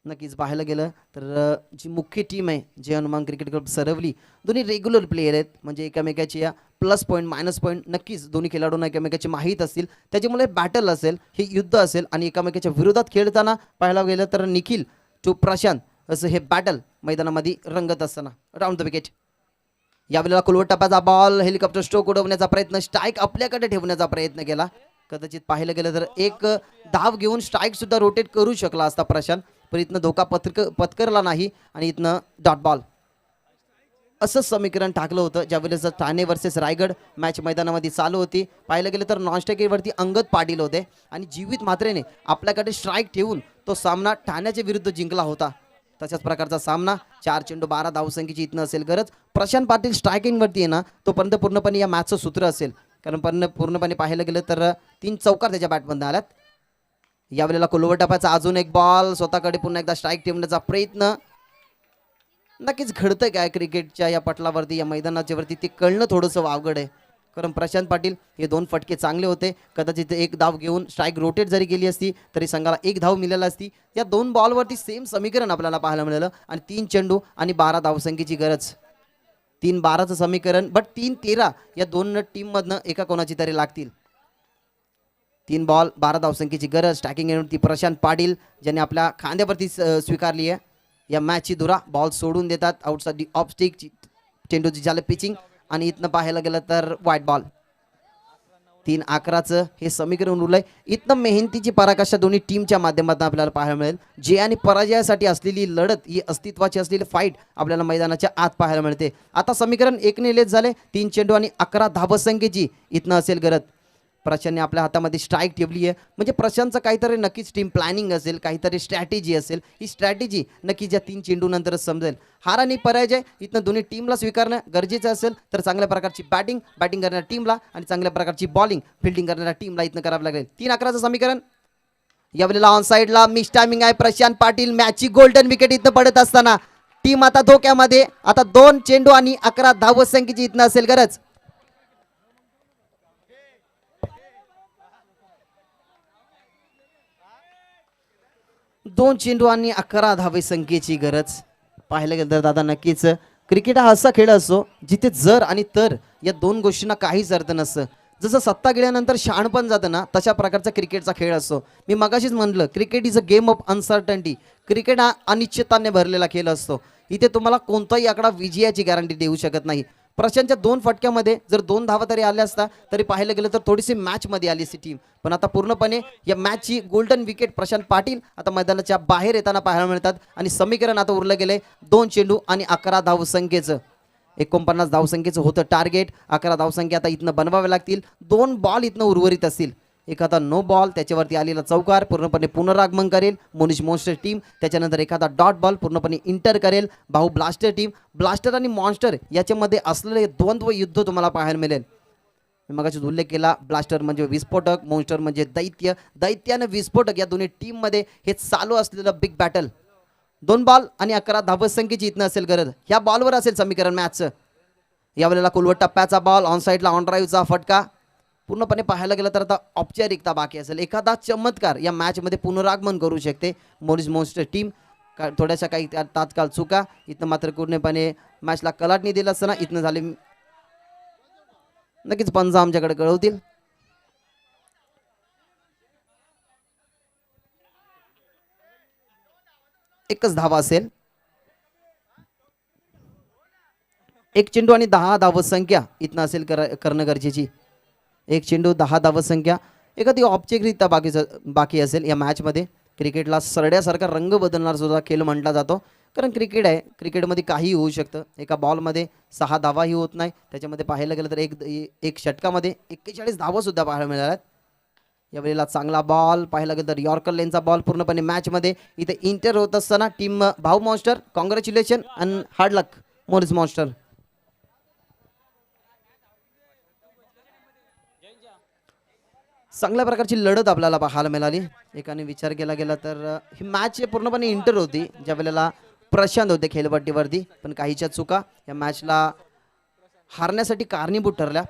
नक्कीच पाहायला गेलं तर जी मुख्य टीम आहे जे हनुमान क्रिकेट क्लब सरवली, दोन्ही रेग्युलर प्लेयर आहेत. म्हणजे एकमेकाची या प्लस पॉईंट मायनस पॉईंट नक्कीच दोन्ही खेळाडूंना एकमेकाची माहीत असतील. त्याच्यामुळे बॅटल असेल, हे युद्ध असेल. आणि एकमेकाच्या विरोधात खेळताना पाहायला गेलं तर निखिल टू प्रशांत असं हे बॅटल मैदानामध्ये रंगत असताना राऊंड द विकेट. यावेळेला कुलवट टप्प्याचा बॉल हेलिकॉप्टर स्ट्रोक उडवण्याचा प्रयत्न, स्ट्राईक आपल्याकडे ठेवण्याचा प्रयत्न केला. कदाचित पाहिलं गेलं तर एक धाव घेऊन स्ट्राईक सुद्धा रोटेट करू शकला असता प्रशांत, पण इथनं धोका पत्करला नाही आणि इथनं डॉट बॉल असं समीकरण टाकलं होतं. ज्यावेळेस ठाणे वर्सेस रायगड मॅच मैदानामध्ये चालू होती, पाहिलं गेलं तर नॉनस्टॅकीवरती अंगद पाटील होते आणि जीवित मात्रेने आपल्याकडे स्ट्राईक ठेवून तो सामना ठाण्याच्या विरुद्ध जिंकला होता. तशाच प्रकारचा सामना 4 चेंडू 12 धावसंख्येची इथनं असेल गरज. प्रशांत पाटील स्ट्रायकिंग वरती आहे ना, तोपर्यंत पूर्णपणे या मॅचचं सूत्र असेल, कारण पूर्णपणे पाहायला गेलं तर 3 चौकार त्याच्या बॅटमधून आल्यात. यावेळेला कोलवर टप्प्याचा अजून एक बॉल, स्वतःकडे पुन्हा एकदा स्ट्राईक ठेवण्याचा प्रयत्न. नक्कीच घडतंय काय क्रिकेटच्या या पटलावरती, या मैदानाच्या वरती ते कळणं थोडंसं अवघड आहे, कारण प्रशांत पाटील हे 2 फटके चांगले होते. कदाचित एक धाव घेऊन स्ट्राईक रोटेट जरी केली असती तरी संघाला 1 धाव मिळाली असती. या 2 बॉलवरती सेम समीकरण आपल्याला पाहायला मिळालं आणि 3 चेंडू आणि 12 धावसंख्येची गरज. 3-12चं समीकरण, बट 3-13 या 2 टीममधनं एका कोणाची तरी लागतील. 3 बॉल 12 धावसंख्येची गरज. स्टॅकिंग ती प्रशांत पाटील ज्यांनी आपल्या खांद्यावरती स्वीकारली आहे या मॅचची धुरा. बॉल सोडून देतात आउटसाइड दी ऑफ स्टिक. चेंडूची झालं पिचिंग आणि इथनं पाहायला गेलं तर वाईट बॉल. 3-11चं हे समीकरण उरलंय. इथनं मेहनतीची पराकाष्ठा दोन्ही टीमच्या माध्यमातून आपल्याला पाहायला मिळेल. जय आणि पराजयासाठी असलेली लढत, ही अस्तित्वाची असलेली फाईट आपल्याला मैदानाच्या आत पाहायला मिळते. आता समीकरण 1ने लेस झाले. 3 चेंडू आणि 11 धावसंख्येची इथनं असेल गरज. प्रशांतने आपल्या हातामध्ये स्ट्राईक ठेवली आहे, म्हणजे प्रशांतचं काहीतरी नक्कीच टीम प्लॅनिंग असेल, काहीतरी स्ट्रॅटेजी असेल. ही स्ट्रॅटेजी नक्कीच या 3 चेंडू नंतरच समजेल. हार आणि पराजय इथनं दोन्ही टीमला स्वीकारणं गरजेचं असेल, तर चांगल्या प्रकारची बॅटिंग करणाऱ्या टीमला आणि चांगल्या प्रकारची बॉलिंग फिल्डिंग करणाऱ्या टीमला इथनं करावं लागेल. 3-11चं समीकरण. यावेळेला ऑन साईडला मिस टायमिंग आहे. प्रशांत पाटील मॅचची गोल्डन विकेट इथनं पडत असताना टीम आता धोक्यामध्ये. आता 2 चेंडू आणि 11 धावसंख्येची इथनं असेल गरज. दोन चेंडू आणि 11 धावसंख्येची गरज. पाहायला गेलं तर दादा नक्कीच क्रिकेट हा असा खेळ असतो जिथे जर आणि तर या 2 गोष्टींना काहीच अर्थ नसतं. जसं सत्ता गेल्यानंतर शहाणपण जातं ना, तशा प्रकारचा क्रिकेटचा खेळ असतो. मी मगाशीच म्हटलं, cricket is a game of uncertainty. Cricket हा अनिश्चितताने भरलेला खेळ असतो. इथे तुम्हाला कोणताही आकडा विजयाची गॅरंटी देऊ शकत नाही. प्रशांतच्या 2 फटक्यामध्ये जर 2 धावा तरी आल्या असता तरी पाहायला गेलं तर थोडीशी मॅचमध्ये आली असती टीम, पण आता पूर्णपणे या मॅचची गोल्डन विकेट प्रशांत पाटील आता मैदानाच्या बाहेर येताना पाहायला मिळतात. आणि समीकरण आता उरलं गेलंय 2 चेंडू आणि 11 धावसंख्येचं. 49 धावसंख्येचं होतं टार्गेट. 11 धावसंख्या आता इथनं बनवाव्या लागतील. 2 बॉल इथनं उर्वरित असतील. एखादा नो बॉल, त्याच्यावरती आलेला चौकार पूर्णपणे पुनरागमन करेल मोनिश मॉन्स्टर टीम. त्याच्यानंतर एखादा डॉट बॉल पूर्णपणे इंटर करेल भाऊ ब्लास्टर टीम. ब्लास्टर आणि मॉन्स्टर याच्यामध्ये असलेले द्वंद्व युद्ध तुम्हाला पाहायला मिळेल. मी मगाशी उल्लेख केला, ब्लास्टर म्हणजे विस्फोटक, मॉन्स्टर म्हणजे दैत्य. दैत्य आणि विस्फोटक या दोन्ही टीममध्ये हे चालू असलेलं बिग बॅटल. 2 बॉल आणि 11 धावसंख्येची इथनं असेल गरज. ह्या बॉलवर असेल समीकरण मॅचचं. यावेळेला कोलवट टप्प्याचा बॉल, ऑन साईडला ऑन ड्राईव्हचा फटका. पूर्णपणे पाहायला गेलं तर आता औपचारिकता बाकी असेल. एखादा चमत्कार या मॅचमध्ये पुनरागमन करू शकते मोनिश मॉन्स्टर टीम. थोड्याशा काही तात्काळ चुका इथनं मात्र पूर्णपणे मॅचला कलाटणी दिलं असताना इथनं झाले. नक्कीच पंच आमच्याकडे कळवतील. एकच धावा असेल. 1 चेंडू आणि 10 धावसंख्या इथनं असेल करणं गरजेची. 1 चेंडू 10 धावसंख्या. एखादी औपचारिकरित्या बाकी असेल या मॅचमध्ये. क्रिकेटला सरड्यासारखा रंग बदलणार सुद्धा खेळ म्हटला जातो, कारण क्रिकेट आहे. क्रिकेटमध्ये काहीही होऊ शकतं. एका बॉलमध्ये 6 धावाही होत नाही. त्याच्यामध्ये पाहायला गेलं तर एक षटकामध्ये 41 धावा सुद्धा पाहायला मिळाल्यात. यावेळेला चांगला बॉल पाहायला गेलं तर यॉर्कर लेनचा बॉल पूर्णपणे मॅचमध्ये इथे इंटर होत असताना टीम भाऊ monster congratulation and hard luck Monish monster. चांगल्या प्रकारची लढत आपल्याला पाहायला मिळाली. एकाने विचार केला गेला तर ही मॅच पूर्णपणे इंटर होती, ज्या वेळेला प्रशांत होते खेळपट्टीवरती, पण काहीच्या चुका या मॅचला हारण्यासाठी कारणीभूत ठरल्या.